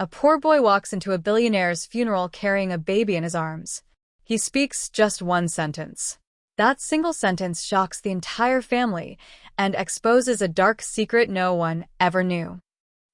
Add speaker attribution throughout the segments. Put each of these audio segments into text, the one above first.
Speaker 1: A poor boy walks into a billionaire's funeral carrying a baby in his arms. He speaks just one sentence. That single sentence shocks the entire family and exposes a dark secret no one ever knew.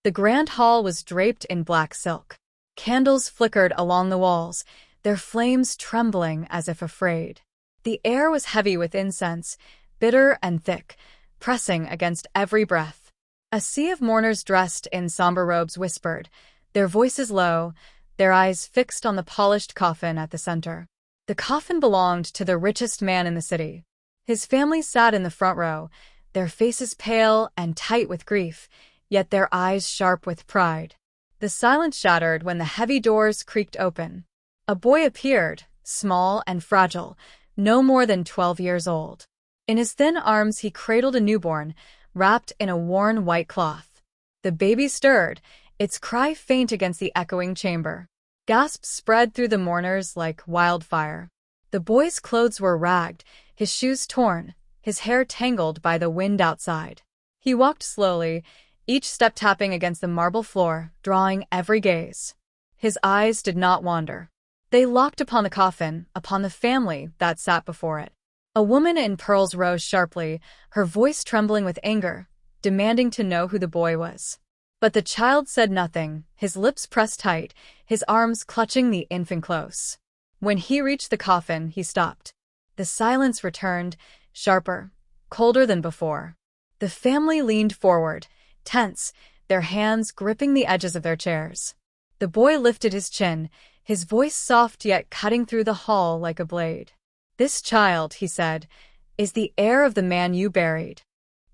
Speaker 1: The grand hall was draped in black silk. Candles flickered along the walls, their flames trembling as if afraid. The air was heavy with incense, bitter and thick, pressing against every breath. A sea of mourners dressed in somber robes whispered, their voices low, their eyes fixed on the polished coffin at the center. The coffin belonged to the richest man in the city. His family sat in the front row, their faces pale and tight with grief, yet their eyes sharp with pride. The silence shattered when the heavy doors creaked open. A boy appeared, small and fragile, no more than 12 years old. In his thin arms he cradled a newborn, wrapped in a worn white cloth. The baby stirred, its cry faint against the echoing chamber. Gasps spread through the mourners like wildfire. The boy's clothes were ragged, his shoes torn, his hair tangled by the wind outside. He walked slowly, each step tapping against the marble floor, drawing every gaze. His eyes did not wander. They locked upon the coffin, upon the family that sat before it. A woman in pearls rose sharply, her voice trembling with anger, demanding to know who the boy was. But the child said nothing, his lips pressed tight, his arms clutching the infant close. When he reached the coffin, he stopped. The silence returned, sharper, colder than before. The family leaned forward, tense, their hands gripping the edges of their chairs. The boy lifted his chin, his voice soft yet cutting through the hall like a blade. "This child," he said, "is the heir of the man you buried."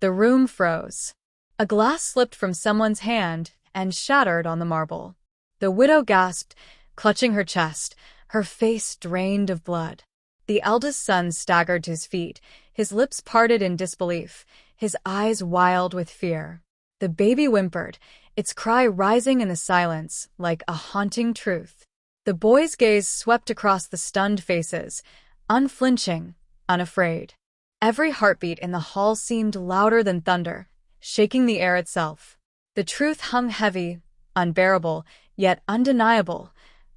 Speaker 1: The room froze. A glass slipped from someone's hand and shattered on the marble. The widow gasped, clutching her chest, her face drained of blood. The eldest son staggered to his feet, his lips parted in disbelief, his eyes wild with fear. The baby whimpered, its cry rising in the silence like a haunting truth. The boy's gaze swept across the stunned faces, unflinching, unafraid. Every heartbeat in the hall seemed louder than thunder, shaking the air itself. The truth hung heavy, unbearable, yet undeniable,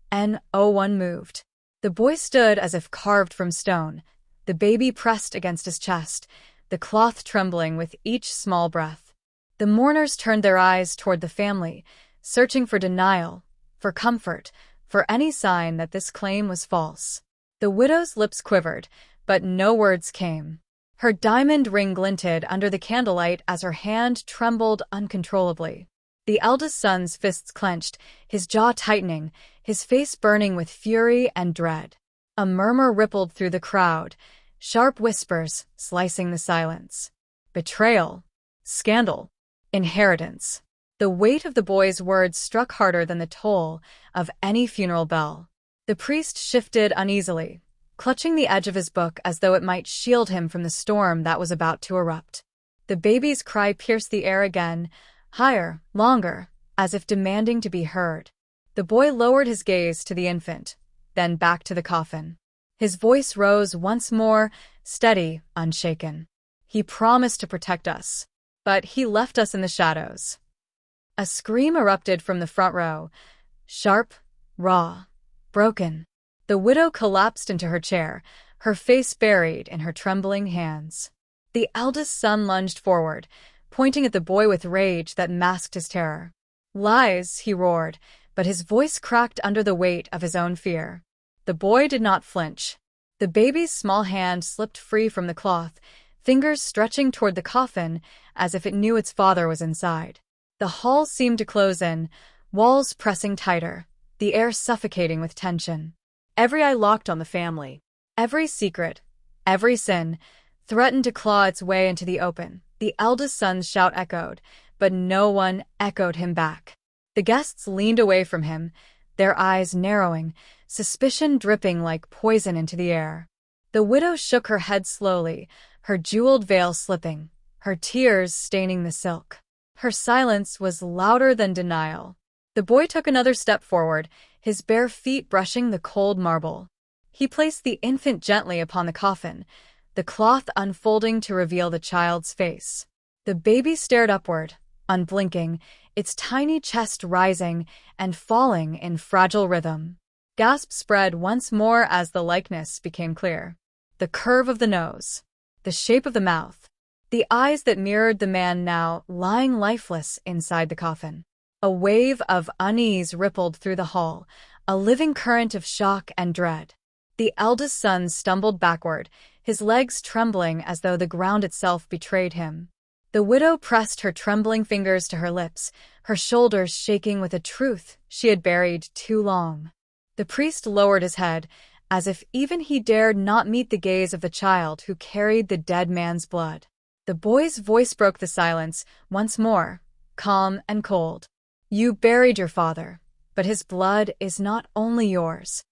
Speaker 1: and no one moved. The boy stood as if carved from stone, the baby pressed against his chest, the cloth trembling with each small breath. The mourners turned their eyes toward the family, searching for denial, for comfort, for any sign that this claim was false. The widow's lips quivered, but no words came. Her diamond ring glinted under the candlelight as her hand trembled uncontrollably. The eldest son's fists clenched, his jaw tightening, his face burning with fury and dread. A murmur rippled through the crowd, sharp whispers slicing the silence. Betrayal, scandal, inheritance. The weight of the boy's words struck harder than the toll of any funeral bell. The priest shifted uneasily, clutching the edge of his book as though it might shield him from the storm that was about to erupt. The baby's cry pierced the air again, higher, longer, as if demanding to be heard. The boy lowered his gaze to the infant, then back to the coffin. His voice rose once more, steady, unshaken. "He promised to protect us, but he left us in the shadows." A scream erupted from the front row, sharp, raw, broken. The widow collapsed into her chair, her face buried in her trembling hands. The eldest son lunged forward, pointing at the boy with rage that masked his terror. "Lies," he roared, but his voice cracked under the weight of his own fear. The boy did not flinch. The baby's small hand slipped free from the cloth, fingers stretching toward the coffin as if it knew its father was inside. The hall seemed to close in, walls pressing tighter, the air suffocating with tension. Every eye locked on the family. Every secret, every sin, threatened to claw its way into the open. The eldest son's shout echoed, but no one echoed him back. The guests leaned away from him, their eyes narrowing, suspicion dripping like poison into the air. The widow shook her head slowly, her jeweled veil slipping, her tears staining the silk. Her silence was louder than denial. The boy took another step forward, his bare feet brushing the cold marble. He placed the infant gently upon the coffin, the cloth unfolding to reveal the child's face. The baby stared upward, unblinking, its tiny chest rising and falling in fragile rhythm. Gasps spread once more as the likeness became clear. The curve of the nose, the shape of the mouth, the eyes that mirrored the man now lying lifeless inside the coffin. A wave of unease rippled through the hall, a living current of shock and dread. The eldest son stumbled backward, his legs trembling as though the ground itself betrayed him. The widow pressed her trembling fingers to her lips, her shoulders shaking with a truth she had buried too long. The priest lowered his head, as if even he dared not meet the gaze of the child who carried the dead man's blood. The boy's voice broke the silence, once more, calm and cold. You buried your father, but his blood is not only yours.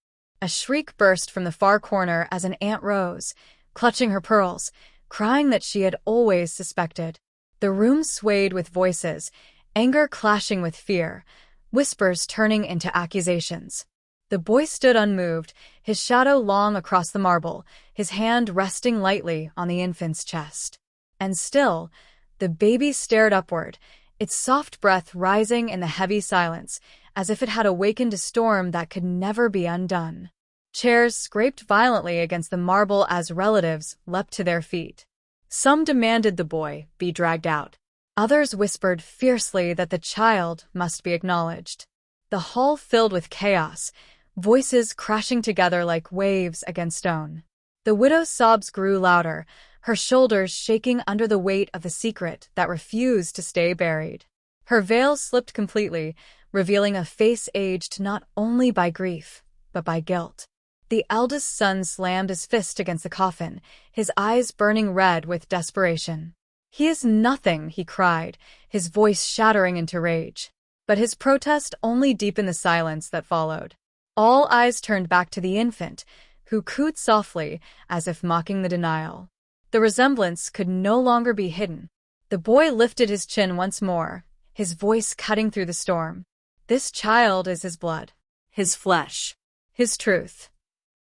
Speaker 1: A shriek burst from the far corner as an aunt rose, clutching her pearls, crying that she had always suspected. The room swayed with voices, anger clashing with fear, whispers turning into accusations. The boy stood unmoved, his shadow long across the marble, his hand resting lightly on the infant's chest. And still, the baby stared upward, its soft breath rising in the heavy silence, as if it had awakened a storm that could never be undone. Chairs scraped violently against the marble as relatives leapt to their feet. Some demanded the boy be dragged out. Others whispered fiercely that the child must be acknowledged. The hall filled with chaos, voices crashing together like waves against stone. The widow's sobs grew louder, her shoulders shaking under the weight of the secret that refused to stay buried. Her veil slipped completely, revealing a face aged not only by grief, but by guilt. The eldest son slammed his fist against the coffin, his eyes burning red with desperation. He is nothing, he cried, his voice shattering into rage. But his protest only deepened the silence that followed. All eyes turned back to the infant, who cooed softly, as if mocking the denial. The resemblance could no longer be hidden. The boy lifted his chin once more, his voice cutting through the storm. This child is his blood, his flesh, his truth.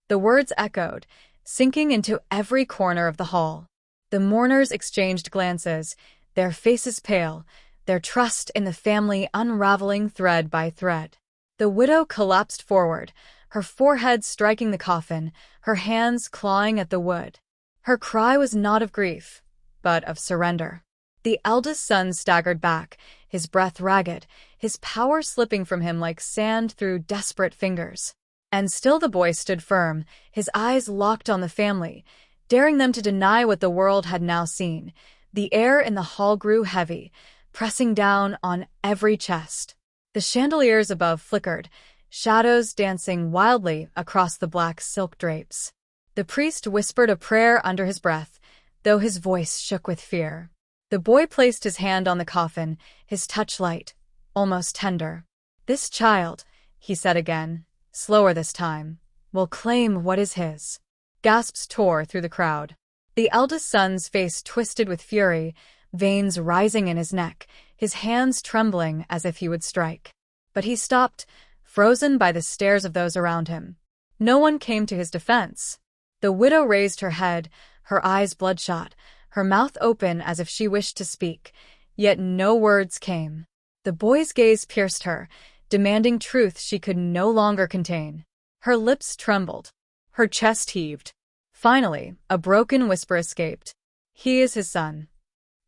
Speaker 1: The words echoed, sinking into every corner of the hall. The mourners exchanged glances, their faces pale, their trust in the family unraveling thread by thread. The widow collapsed forward, her forehead striking the coffin, her hands clawing at the wood. Her cry was not of grief, but of surrender. The eldest son staggered back, his breath ragged, his power slipping from him like sand through desperate fingers. And still the boy stood firm, his eyes locked on the family, daring them to deny what the world had now seen. The air in the hall grew heavy, pressing down on every chest. The chandeliers above flickered, shadows dancing wildly across the black silk drapes. The priest whispered a prayer under his breath, though his voice shook with fear. The boy placed his hand on the coffin, his touch light, almost tender. This child, he said again, slower this time, will claim what is his. Gasps tore through the crowd. The eldest son's face twisted with fury, veins rising in his neck, his hands trembling as if he would strike. But he stopped, frozen by the stares of those around him. No one came to his defense. The widow raised her head, her eyes bloodshot, her mouth open as if she wished to speak, yet no words came. The boy's gaze pierced her, demanding truth she could no longer contain. Her lips trembled. Her chest heaved. Finally, a broken whisper escaped. He is his son.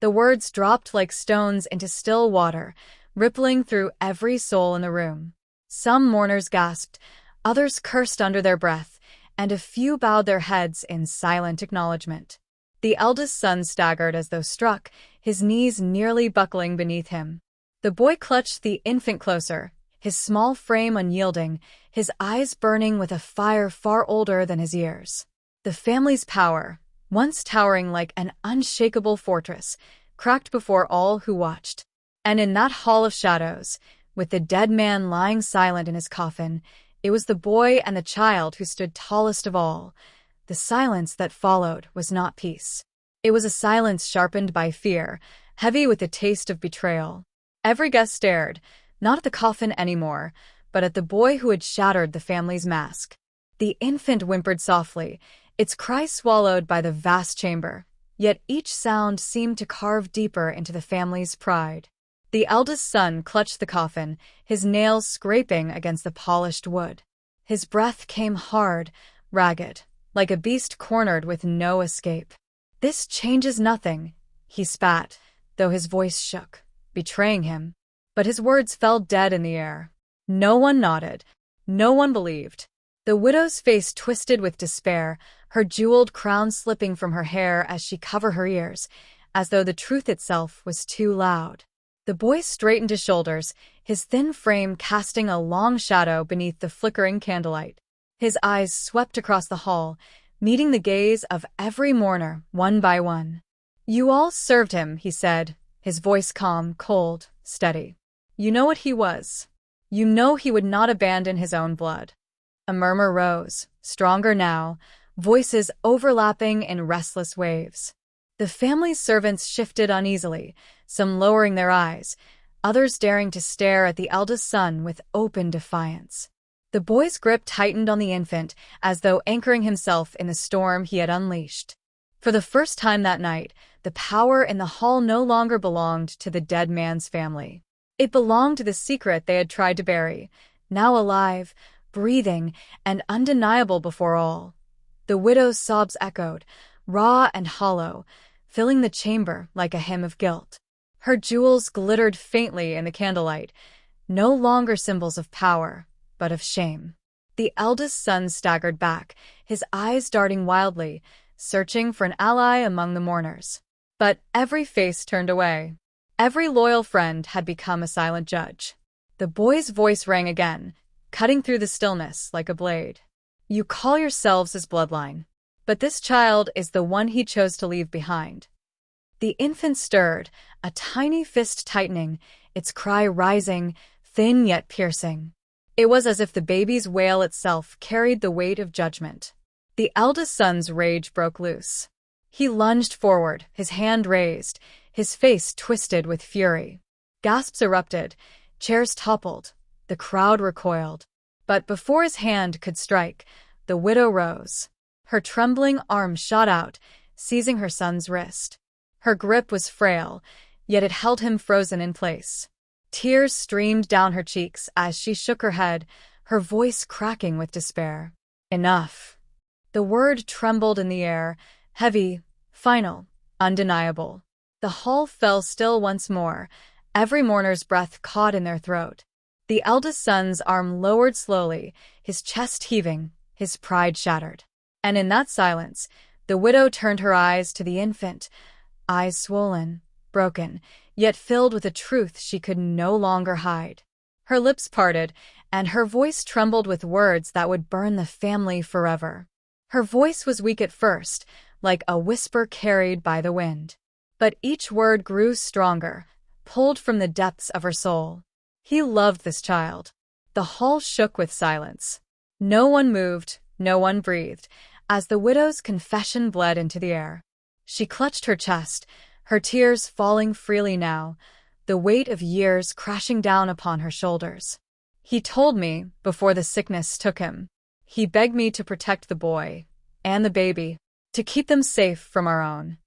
Speaker 1: The words dropped like stones into still water, rippling through every soul in the room. Some mourners gasped, others cursed under their breath, and a few bowed their heads in silent acknowledgement. The eldest son staggered as though struck, his knees nearly buckling beneath him. The boy clutched the infant closer, his small frame unyielding, his eyes burning with a fire far older than his years. The family's power, once towering like an unshakable fortress, cracked before all who watched. And in that hall of shadows, with the dead man lying silent in his coffin, it was the boy and the child who stood tallest of all. The silence that followed was not peace. It was a silence sharpened by fear, heavy with the taste of betrayal. Every guest stared, not at the coffin anymore, but at the boy who had shattered the family's mask. The infant whimpered softly, its cry swallowed by the vast chamber, yet each sound seemed to carve deeper into the family's pride. The eldest son clutched the coffin, his nails scraping against the polished wood. His breath came hard, ragged, like a beast cornered with no escape. "This changes nothing," he spat, though his voice shook, betraying him. But his words fell dead in the air. No one nodded. No one believed. The widow's face twisted with despair, her jeweled crown slipping from her hair as she covered her ears, as though the truth itself was too loud. The boy straightened his shoulders, his thin frame casting a long shadow beneath the flickering candlelight. His eyes swept across the hall, meeting the gaze of every mourner, one by one. "You all served him," he said, his voice calm, cold, steady. "You know what he was. You know he would not abandon his own blood." A murmur rose, stronger now, voices overlapping in restless waves. The family's servants shifted uneasily, some lowering their eyes, others daring to stare at the eldest son with open defiance. The boy's grip tightened on the infant, as though anchoring himself in the storm he had unleashed. For the first time that night, the power in the hall no longer belonged to the dead man's family. It belonged to the secret they had tried to bury, now alive, breathing, and undeniable before all. The widow's sobs echoed, raw and hollow, filling the chamber like a hymn of guilt. Her jewels glittered faintly in the candlelight, no longer symbols of power, but of shame. The eldest son staggered back, his eyes darting wildly, searching for an ally among the mourners. But every face turned away. Every loyal friend had become a silent judge. The boy's voice rang again, cutting through the stillness like a blade. "You call yourselves his bloodline, but this child is the one he chose to leave behind." The infant stirred, a tiny fist tightening, its cry rising, thin yet piercing. It was as if the baby's wail itself carried the weight of judgment. The eldest son's rage broke loose. He lunged forward, his hand raised, his face twisted with fury. Gasps erupted, chairs toppled, the crowd recoiled. But before his hand could strike, the widow rose. Her trembling arm shot out, seizing her son's wrist. Her grip was frail, yet it held him frozen in place. Tears streamed down her cheeks as she shook her head, her voice cracking with despair. "Enough." The word trembled in the air, heavy, final, undeniable. The hall fell still once more, every mourner's breath caught in their throat. The eldest son's arm lowered slowly, his chest heaving, his pride shattered. And in that silence, the widow turned her eyes to the infant, eyes swollen, broken, yet filled with a truth she could no longer hide. Her lips parted, and her voice trembled with words that would burn the family forever. Her voice was weak at first, like a whisper carried by the wind. But each word grew stronger, pulled from the depths of her soul. He loved this child. The hall shook with silence. No one moved, no one breathed, as the widow's confession bled into the air. She clutched her chest, her tears falling freely now, the weight of years crashing down upon her shoulders. "He told me, before the sickness took him. He begged me to protect the boy, and the baby, to keep them safe from our own."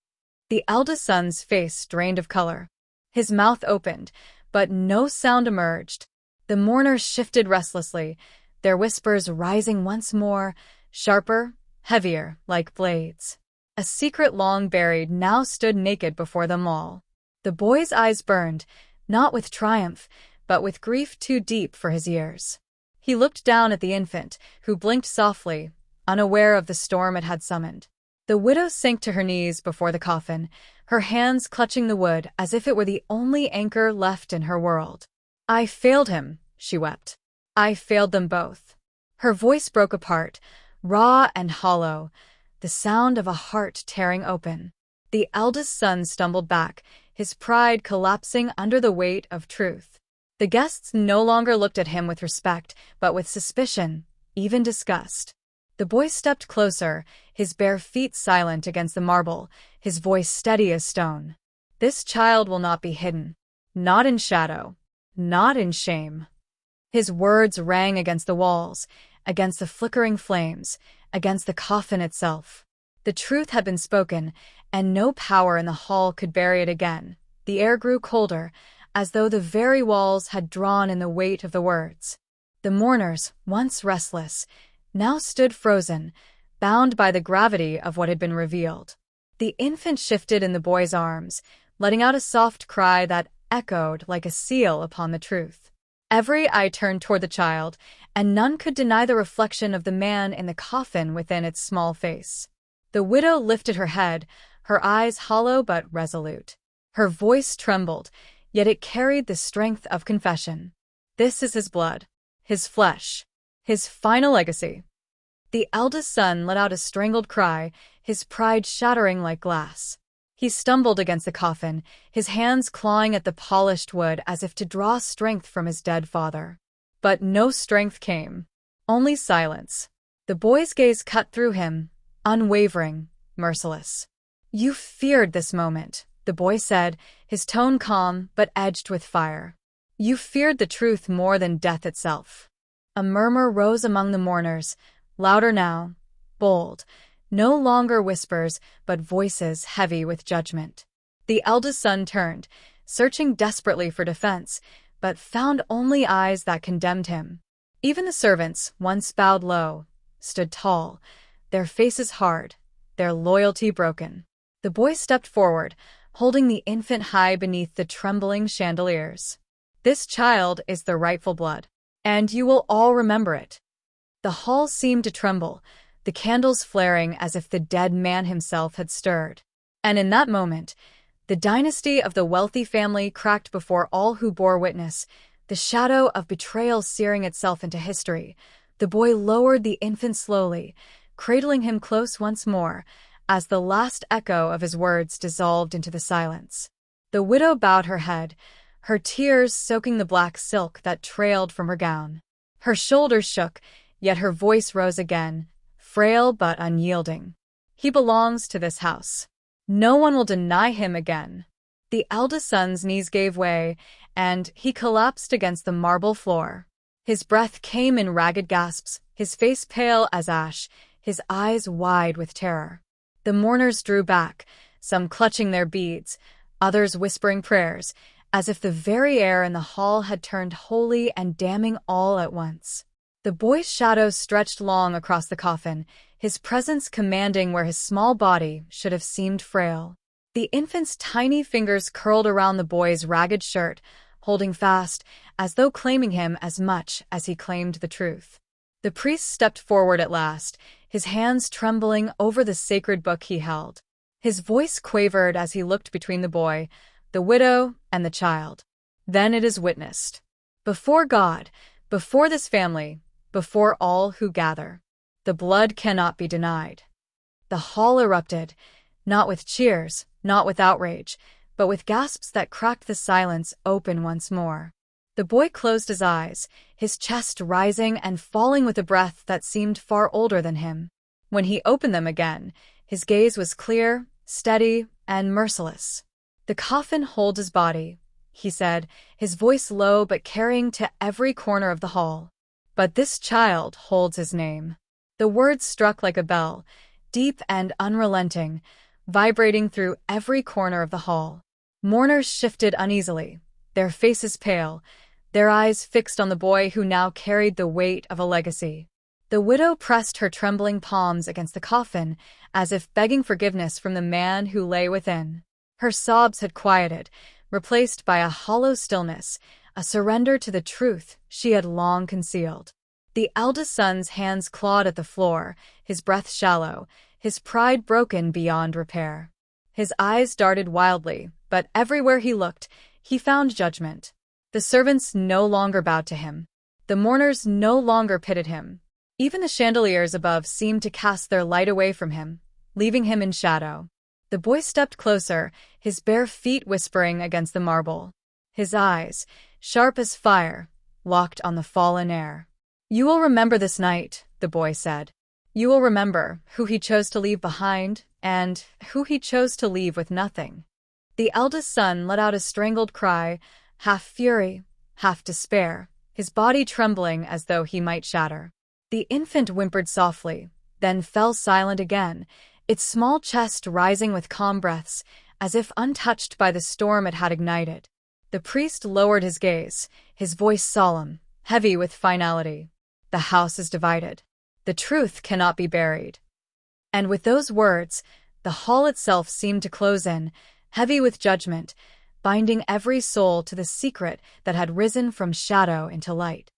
Speaker 1: The eldest son's face drained of color. His mouth opened, but no sound emerged. The mourners shifted restlessly, their whispers rising once more, sharper, heavier, like blades. A secret long buried now stood naked before them all. The boy's eyes burned, not with triumph, but with grief too deep for his ears. He looked down at the infant, who blinked softly, unaware of the storm it had summoned. The widow sank to her knees before the coffin, her hands clutching the wood as if it were the only anchor left in her world. "I failed him," she wept. "I failed them both." Her voice broke apart, raw and hollow, the sound of a heart tearing open. The eldest son stumbled back, his pride collapsing under the weight of truth. The guests no longer looked at him with respect, but with suspicion, even disgust. The boy stepped closer, his bare feet silent against the marble, his voice steady as stone. "This child will not be hidden. Not in shadow. Not in shame." His words rang against the walls, against the flickering flames, against the coffin itself. The truth had been spoken, and no power in the hall could bury it again. The air grew colder, as though the very walls had drawn in the weight of the words. The mourners, once restless, now stood frozen, bound by the gravity of what had been revealed. The infant shifted in the boy's arms, letting out a soft cry that echoed like a seal upon the truth. Every eye turned toward the child, and none could deny the reflection of the man in the coffin within its small face. The widow lifted her head, her eyes hollow but resolute. Her voice trembled, yet it carried the strength of confession. This is his blood, his flesh, his final legacy. The eldest son let out a strangled cry, his pride shattering like glass. He stumbled against the coffin, his hands clawing at the polished wood as if to draw strength from his dead father. But no strength came. Only silence. The boy's gaze cut through him, unwavering, merciless. "You feared this moment," the boy said, his tone calm but edged with fire. "You feared the truth more than death itself." A murmur rose among the mourners, louder now, bold, no longer whispers, but voices heavy with judgment. The eldest son turned, searching desperately for defense, but found only eyes that condemned him. Even the servants, once bowed low, stood tall, their faces hard, their loyalty broken. The boy stepped forward, holding the infant high beneath the trembling chandeliers. "This child is the rightful blood, and you will all remember it." The hall seemed to tremble, the candles flaring as if the dead man himself had stirred. And in that moment, the dynasty of the wealthy family cracked before all who bore witness, the shadow of betrayal searing itself into history. The boy lowered the infant slowly, cradling him close once more, as the last echo of his words dissolved into the silence. The widow bowed her head, her tears soaking the black silk that trailed from her gown. Her shoulders shook, yet her voice rose again, frail but unyielding. "He belongs to this house. No one will deny him again." The eldest son's knees gave way, and he collapsed against the marble floor. His breath came in ragged gasps, his face pale as ash, his eyes wide with terror. The mourners drew back, some clutching their beads, others whispering prayers, as if the very air in the hall had turned holy and damning all at once. The boy's shadow stretched long across the coffin, his presence commanding where his small body should have seemed frail. The infant's tiny fingers curled around the boy's ragged shirt, holding fast, as though claiming him as much as he claimed the truth. The priest stepped forward at last, his hands trembling over the sacred book he held. His voice quavered as he looked between the boy, the widow, and the child. "Then it is witnessed. Before God, before this family, before all who gather. The blood cannot be denied." The hall erupted, not with cheers, not with outrage, but with gasps that cracked the silence open once more. The boy closed his eyes, his chest rising and falling with a breath that seemed far older than him. When he opened them again, his gaze was clear, steady, and merciless. "The coffin holds his body," he said, his voice low but carrying to every corner of the hall. "But this child holds his name." The words struck like a bell, deep and unrelenting, vibrating through every corner of the hall. Mourners shifted uneasily, their faces pale, their eyes fixed on the boy who now carried the weight of a legacy. The widow pressed her trembling palms against the coffin, as if begging forgiveness from the man who lay within. Her sobs had quieted, replaced by a hollow stillness, a surrender to the truth she had long concealed. The eldest son's hands clawed at the floor, his breath shallow, his pride broken beyond repair. His eyes darted wildly, but everywhere he looked, he found judgment. The servants no longer bowed to him. The mourners no longer pitied him. Even the chandeliers above seemed to cast their light away from him, leaving him in shadow. The boy stepped closer, his bare feet whispering against the marble. His eyes, sharp as fire, locked on the fallen heir. "You will remember this night," the boy said. "You will remember who he chose to leave behind and who he chose to leave with nothing." The eldest son let out a strangled cry, half fury, half despair, his body trembling as though he might shatter. The infant whimpered softly, then fell silent again, its small chest rising with calm breaths, as if untouched by the storm it had ignited. The priest lowered his gaze, his voice solemn, heavy with finality. The house is divided. The truth cannot be buried. And with those words, the hall itself seemed to close in, heavy with judgment, binding every soul to the secret that had risen from shadow into light.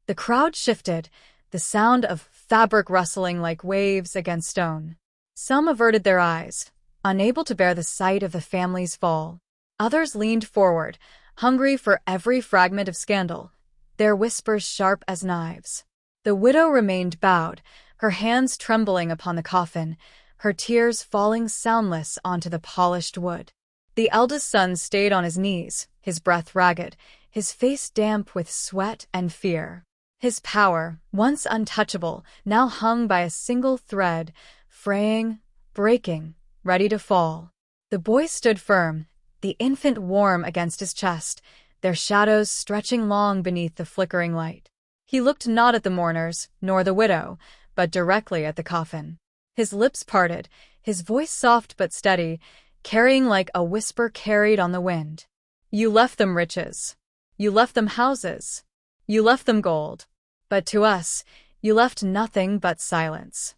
Speaker 1: The crowd shifted, the sound of fabric rustling like waves against stone. Some averted their eyes, unable to bear the sight of the family's fall. Others leaned forward, hungry for every fragment of scandal, their whispers sharp as knives. The widow remained bowed, her hands trembling upon the coffin, her tears falling soundless onto the polished wood. The eldest son stayed on his knees, his breath ragged, his face damp with sweat and fear. His power, once untouchable, now hung by a single thread, fraying, breaking, ready to fall. The boy stood firm, the infant warm against his chest, their shadows stretching long beneath the flickering light. He looked not at the mourners, nor the widow, but directly at the coffin. His lips parted, his voice soft but steady, carrying like a whisper carried on the wind. You left them riches. You left them houses. You left them gold. But to us, you left nothing but silence.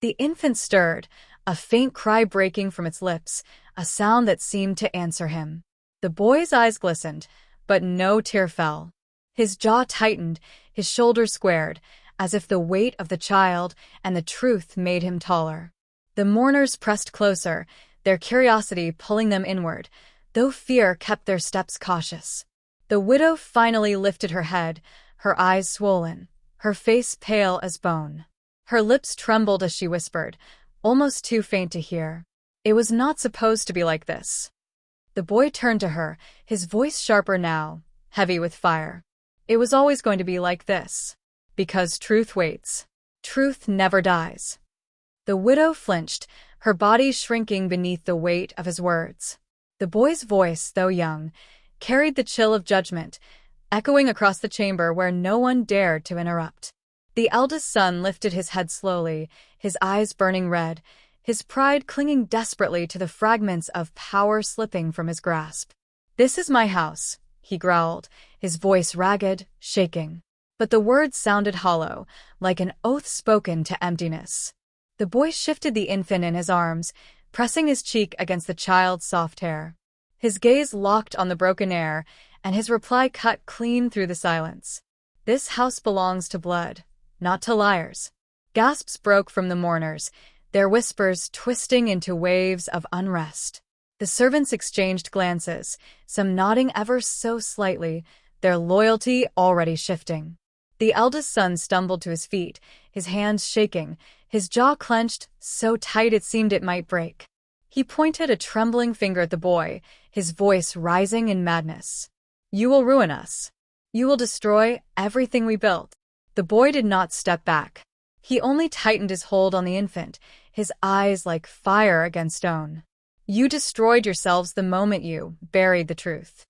Speaker 1: The infant stirred, a faint cry breaking from its lips, a sound that seemed to answer him. The boy's eyes glistened, but no tear fell. His jaw tightened, his shoulders squared, as if the weight of the child and the truth made him taller. The mourners pressed closer, their curiosity pulling them inward, though fear kept their steps cautious. The widow finally lifted her head, her eyes swollen, her face pale as bone. Her lips trembled as she whispered, almost too faint to hear. It was not supposed to be like this. The boy turned to her, his voice sharper now, heavy with fire. It was always going to be like this. Because truth waits. Truth never dies. The widow flinched, her body shrinking beneath the weight of his words. The boy's voice, though young, carried the chill of judgment, echoing across the chamber where no one dared to interrupt. The eldest son lifted his head slowly, his eyes burning red, his pride clinging desperately to the fragments of power slipping from his grasp. "This is my house," he growled, his voice ragged, shaking. But the words sounded hollow, like an oath spoken to emptiness. The boy shifted the infant in his arms, pressing his cheek against the child's soft hair. His gaze locked on the broken air, and his reply cut clean through the silence. "This house belongs to blood, not to liars." Gasps broke from the mourners, their whispers twisting into waves of unrest. The servants exchanged glances, some nodding ever so slightly, their loyalty already shifting. The eldest son stumbled to his feet, his hands shaking, his jaw clenched, so tight it seemed it might break. He pointed a trembling finger at the boy, his voice rising in madness. "You will ruin us. You will destroy everything we built." The boy did not step back. He only tightened his hold on the infant, his eyes like fire against stone. "You destroyed yourselves the moment you buried the truth."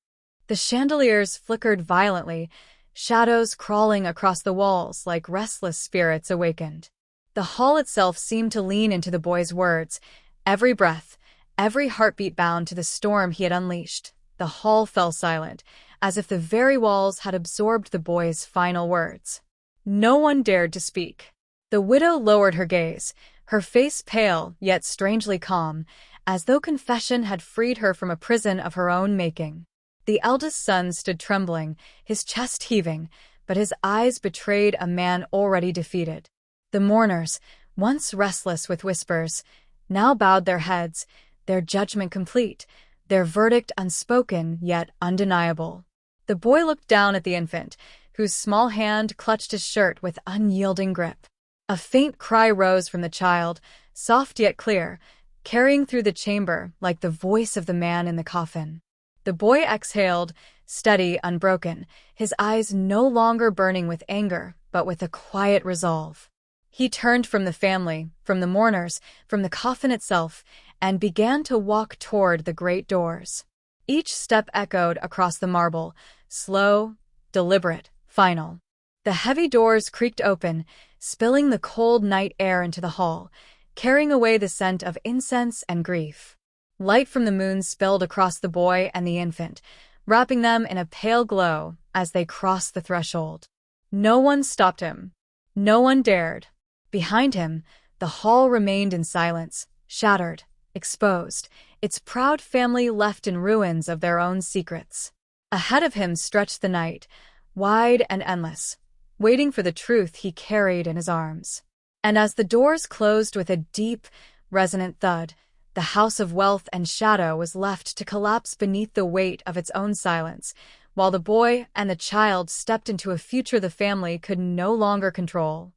Speaker 1: The chandeliers flickered violently, shadows crawling across the walls like restless spirits awakened. The hall itself seemed to lean into the boy's words, every breath, every heartbeat bound to the storm he had unleashed. The hall fell silent, as if the very walls had absorbed the boy's final words. No one dared to speak. The widow lowered her gaze, her face pale yet strangely calm, as though confession had freed her from a prison of her own making. The eldest son stood trembling, his chest heaving, but his eyes betrayed a man already defeated. The mourners, once restless with whispers, now bowed their heads, their judgment complete, their verdict unspoken yet undeniable. The boy looked down at the infant, whose small hand clutched his shirt with unyielding grip. A faint cry rose from the child, soft yet clear, carrying through the chamber like the voice of the man in the coffin. The boy exhaled, steady, unbroken, his eyes no longer burning with anger, but with a quiet resolve. He turned from the family, from the mourners, from the coffin itself, and began to walk toward the great doors. Each step echoed across the marble, slow, deliberate, final. The heavy doors creaked open, spilling the cold night air into the hall, carrying away the scent of incense and grief. Light from the moon spilled across the boy and the infant, wrapping them in a pale glow as they crossed the threshold. No one stopped him. No one dared. Behind him, the hall remained in silence, shattered, exposed, its proud family left in ruins of their own secrets. Ahead of him stretched the night, wide and endless, waiting for the truth he carried in his arms. And as the doors closed with a deep, resonant thud, the house of wealth and shadow was left to collapse beneath the weight of its own silence, while the boy and the child stepped into a future the family could no longer control.